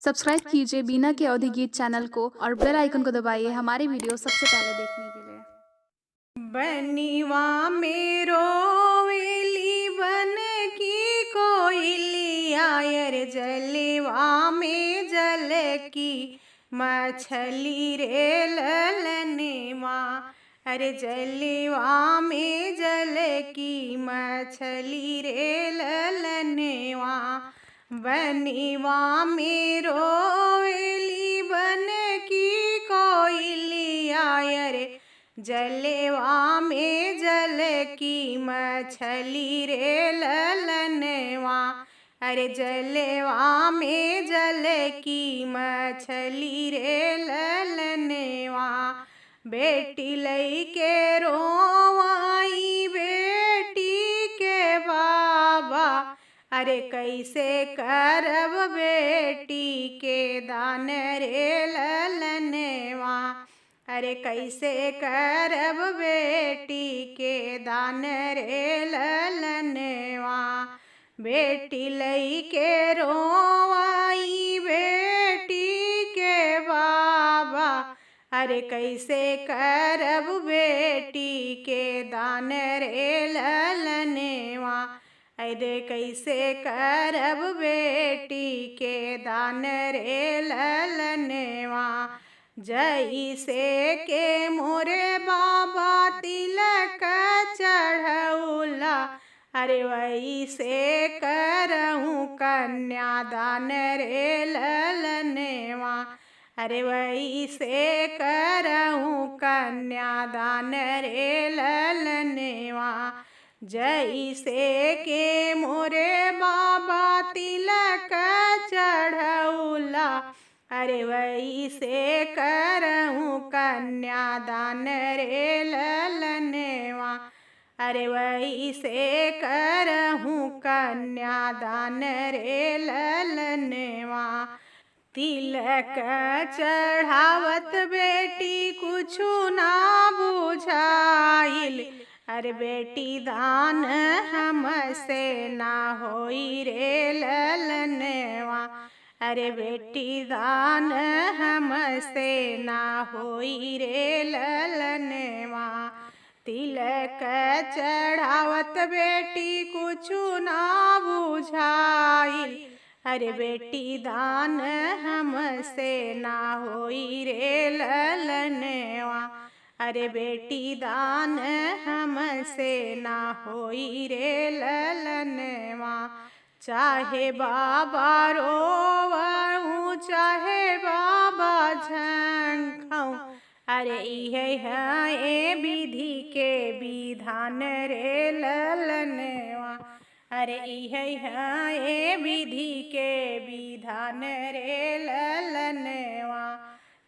Subscribe कीजिए बीना के अवधि गीत चैनल को और बेल आइकन को दबाइए हमारी वीडियो सबसे पहले देखने के लिए। बनिवा में रोवेली बन की कोयलिया यर जलवा में जल की मछली रे ललनेवा। अरे जलवा में जल की मछली रे ललनेवा। बनिवा में रोवेली बन की कोयलिया यर जलवा में जल की मछली रे ललनवा। अरे जलवा में जल की मछली रे ललनवा। बेटी लई के रोवाई बेटी के बाबा। अरे कैसे करब बेटी के दान रे ललनवा। अरे कैसे करब बेटी के दान रे ललनवा। बेटी लई के रोवाई बेटी के बाबा। अरे कैसे करब बेटी के दान रे ललनवा। अरे कैसे करब बेटी के दान रे ललनवा। जैसे के मोरे बाबा तिलक चढ़ौला। अरे वैसे करहूँ कन्यादान रे ललनवा। अरे वैसे करहूँ कन्यादान रे ललनवा। जैसे के मोरे बाबा तिलक चढ़ौला। अरे वैसे करहूँ कन्यादान रे ललनवा। अरे वैसे करहूँ कन्यादान रे ललनवा। तिलक चढ़ावत बेटी कुछु ना बुझाइल। अरे बेटी दान हमसे ना होई रे ललनवा। अरे बेटी दान हमसे ना होई रे ललनवा। तिलक चढ़ावत बेटी कुछु ना बुझाइल। अरे बेटी दान हमसे ना होई रे ललनवा। अरे बेटी दान हमसे ना होई रे ललनवा। चाहे बाबा रोवहूँ चाहे बाबा झंखाऊँ। अरे इहे है विधि के विधान रे ललनवा। अरे इहे है विधि के विधान रे ललनवा।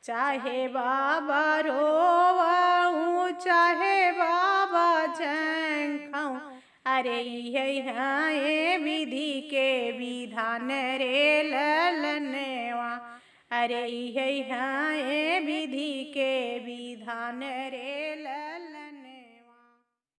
चाहे बाबा रोवहूँ चाहे बाबा झंखाऊँ। अरे इहे है विधि के विधान रे ललनवा। अरे इहे है विधि के विधान रे